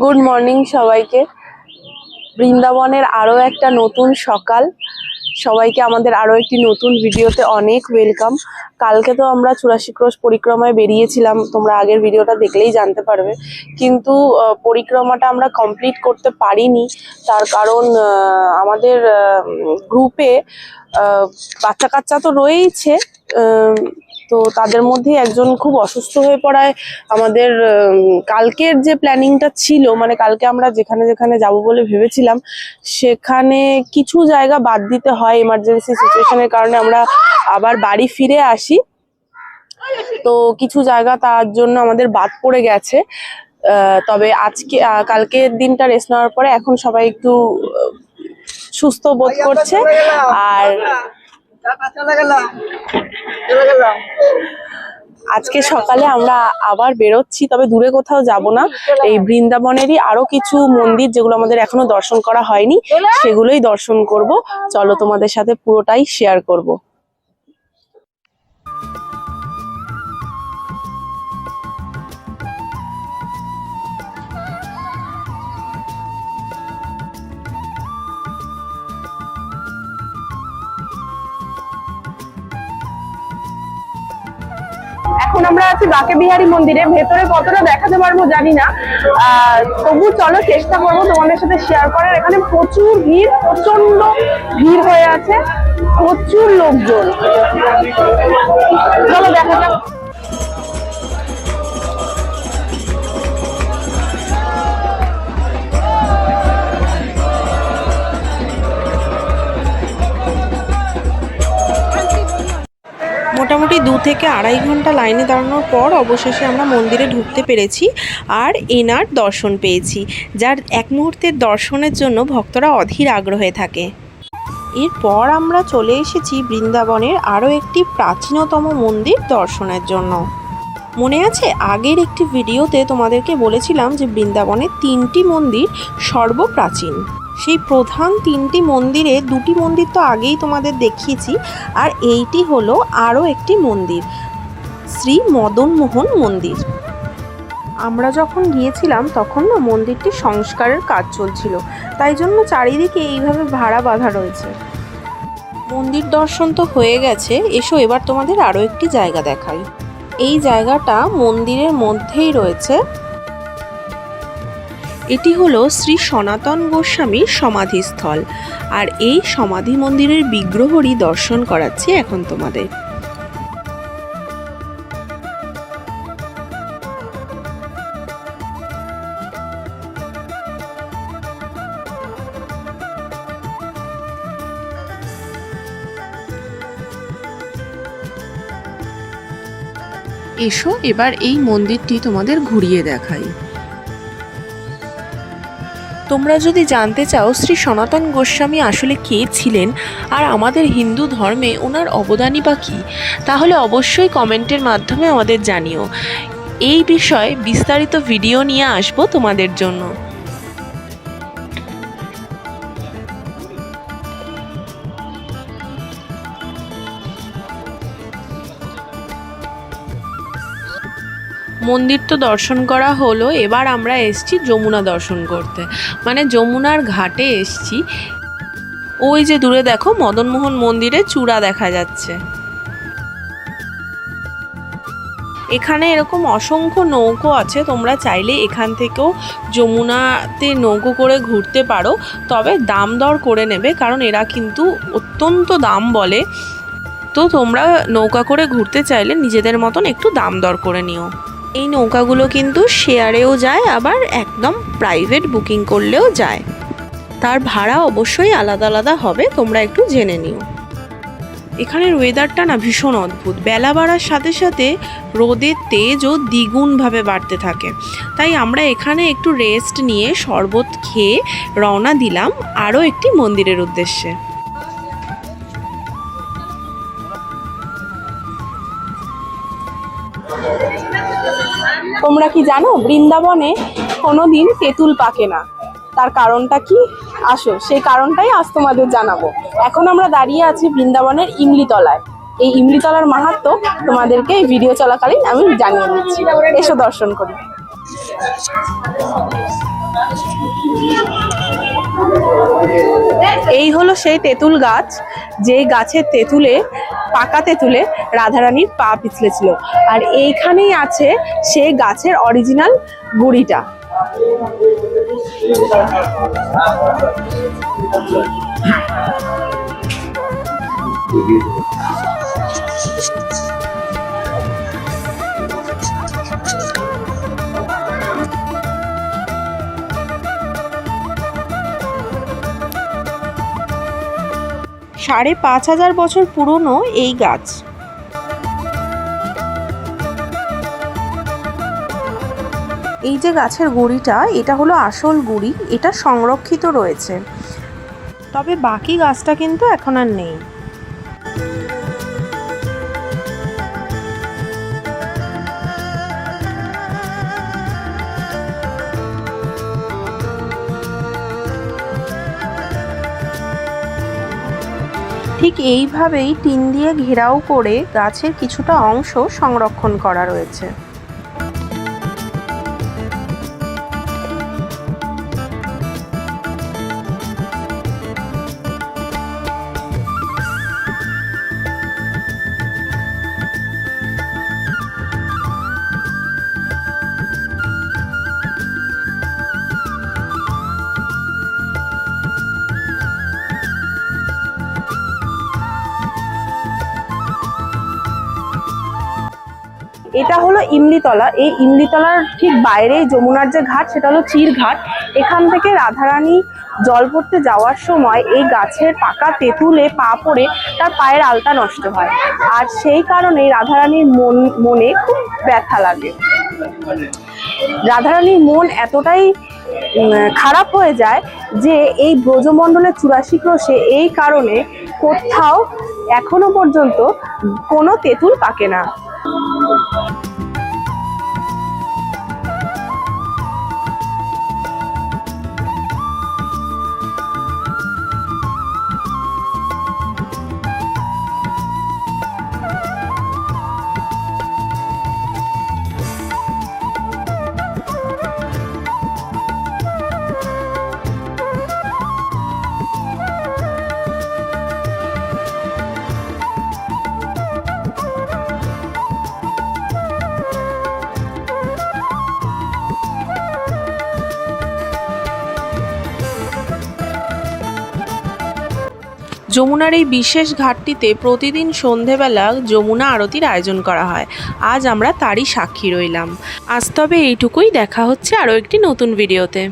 Good morning সবাইকে। বৃন্দাবনের আরো একটা নতুন সকাল। সবাইকে আমাদের আরো একটি নতুন ভিডিওতে অনেক ওয়েলকাম। কালকে তো আমরা 84 ক্রোশ পরিক্রমায় বেরিয়েছিলাম, তোমরা আগের ভিডিওটা দেখলেই জানতে পারবে। কিন্তু পরিক্রমাটা আমরা কমপ্লিট করতে পারিনি, তার কারণ আমাদের গ্রুপে বাচ্চা কাচ্চা তো রয়েইছে, তো তাদের মধ্যে একজন খুব অসুস্থ হয়ে পড়ায় আমাদের কালকের যে প্ল্যানিংটা ছিল, মানে কালকে আমরা যেখানে যেখানে যাব বলে ভেবেছিলাম সেখানে কিছু জায়গা বাদ দিতে হয় এমার্জেন্সি সিচুয়েশনের কারণে। আমরা আবার বাড়ি ফিরে আসি, তো কিছু জায়গা তার জন্য আমাদের বাদ পড়ে গেছে। তবে আজকে কালকের দিনটা রেস্ট নেওয়ার পরে এখন সবাই একটু সুস্থ বোধ করছে। আর আজকে সকালে আমরা আবার বেরোচ্ছি, তবে দূরে কোথাও যাব না। এই বৃন্দাবনেরই আরো কিছু মন্দির যেগুলো আমাদের এখনো দর্শন করা হয়নি সেগুলোই দর্শন করব। চলো তোমাদের সাথে পুরোটাই শেয়ার করব। এখন আমরা আছি বাঁকে বিহারী মন্দিরে। ভেতরে কতটা দেখাতে পারবো জানি না, তবু চলো চেষ্টা করবো তোমাদের সাথে শেয়ার করার। এখানে প্রচুর ভিড়, প্রচন্ড ভিড় হয়ে আছে, প্রচুর লোকজন। চলো দেখা যাক। মোটামুটি 2 থেকে আড়াই ঘন্টা লাইনে দাঁড়ানোর পর অবশেষে আমরা মন্দিরে ঢুকতে পেরেছি আর এনার দর্শন পেয়েছি, যার এক মুহূর্তের দর্শনের জন্য ভক্তরা অধীর আগ্রহে থাকে। এরপর আমরা চলে এসেছি বৃন্দাবনের আরও একটি প্রাচীনতম মন্দির দর্শনের জন্য। মনে আছে আগের একটি ভিডিওতে তোমাদেরকে বলেছিলাম যে বৃন্দাবনের 3টি মন্দির সর্বপ্রাচীন। সেই প্রধান 3টি মন্দিরে 2টি মন্দির তো আগেই তোমাদের দেখিয়েছি, আর এইটি হলো আরও একটি মন্দির, শ্রী মদন মোহন মন্দির। আমরা যখন গিয়েছিলাম তখন না মন্দিরটি সংস্কারের কাজ চলছিল, তাই জন্য চারিদিকে এইভাবে ভাড়া বাঁধা রয়েছে। মন্দির দর্শন তো হয়ে গেছে, এসো এবার তোমাদের আরও একটি জায়গা দেখাই। এই জায়গাটা মন্দিরের মধ্যেই রয়েছে। এটি হলো শ্রী সনাতন গোস্বামীর সমাধিস্থল, আর এই সমাধি মন্দিরের বিগ্রহরই দর্শন করাচ্ছি এখন তোমাদের। এসো এবার এই মন্দিরটি তোমাদের ঘুরিয়ে দেখাই। তোমরা যদি জানতে চাও শ্রী সনাতন গোস্বামী আসলে কে ছিলেন আর আমাদের হিন্দু ধর্মে ওনার অবদানই বা কী, তাহলে অবশ্যই কমেন্টের মাধ্যমে আমাদের জানিও। এই বিষয়ে বিস্তারিত ভিডিও নিয়ে আসবো তোমাদের জন্য। মন্দির তো দর্শন করা হলো, এবার আমরা এসছি যমুনা দর্শন করতে, মানে যমুনার ঘাটে এসছি। ওই যে দূরে দেখো মদনমোহন মন্দিরের চূড়া দেখা যাচ্ছে। এখানে এরকম অসংখ্য নৌকো আছে, তোমরা চাইলে এখান থেকেও যমুনাতে নৌকো করে ঘুরতে পারো, তবে দাম দর করে নেবে, কারণ এরা কিন্তু অত্যন্ত দাম বলে। তো তোমরা নৌকা করে ঘুরতে চাইলে নিজেদের মতন একটু দাম দর করে নিও। এই নৌকাগুলো কিন্তু শেয়ারেও যায়, আবার একদম প্রাইভেট বুকিং করলেও যায়। তার ভাড়া অবশ্যই আলাদা আলাদা হবে, তোমরা একটু জেনে নিও। এখানের ওয়েদারটা না ভীষণ অদ্ভুত, বেলা বাড়ার সাথে সাথে রোদের তেজও দ্বিগুণভাবে বাড়তে থাকে। তাই আমরা এখানে একটু রেস্ট নিয়ে শরবত খেয়ে রওনা দিলাম আরও একটি মন্দিরের উদ্দেশ্যে। তোমরা কি জানো বৃন্দাবনে কোনোদিন তেঁতুল পাকে না? তার কারণটা কি? আসো সেই কারণটাই আজ তোমাদের জানাবো। এখন আমরা দাঁড়িয়ে আছি বৃন্দাবনের ইমলিতলায়। এই ইমলিতলার মাহাত্ম্য তোমাদেরকে এই ভিডিও চলাকালীন আমি জানিয়ে দিচ্ছি, এসো দর্শন করি। এই হলো সেই তেঁতুল গাছ, যেই গাছের পাকা তেঁতুলে রাধারানীর পা পিছলেছিল। আর এইখানেই আছে সেই গাছের অরিজিনাল গুড়িটা। সাড়ে ৫,০০০ বছর পুরনো এই গাছ। এই যে গাছের গুড়িটা, এটা হলো আসল গুড়ি, এটা সংরক্ষিত রয়েছে, তবে বাকি গাছটা কিন্তু এখন আর নেই। ঠিক এইভাবেই টিন দিয়ে ঘেরাও করে গাছের কিছুটা অংশ সংরক্ষণ করা রয়েছে। এটা হলো ইমলিতলা। এই ইমলিতলার ঠিক বাইরেই যমুনার যে ঘাট, সেটা হলো চির ঘাট। এখান থেকে রাধারানী জল ভরতে যাওয়ার সময় এই গাছের পাকা তেঁতুলে পা পড়ে তার পায়ের আলতা নষ্ট হয়, আর সেই কারণেই রাধারানীর মনে খুব ব্যথা লাগে। রাধারানীর মন এতটাই খারাপ হয়ে যায় যে এই ব্রজমণ্ডলের ৮৪ ক্রোশে এই কারণে কোথাও এখনো পর্যন্ত কোনো তেঁতুল পাকে না। যমুনার এই বিশেষ ঘাটটিতে প্রতিদিন সন্ধেবেলা যমুনা আরতির আয়োজন করা হয়। আজ আমরা তারই সাক্ষী রইলাম। আজ তবে এইটুকুই, দেখা হচ্ছে আরও একটি নতুন ভিডিওতে।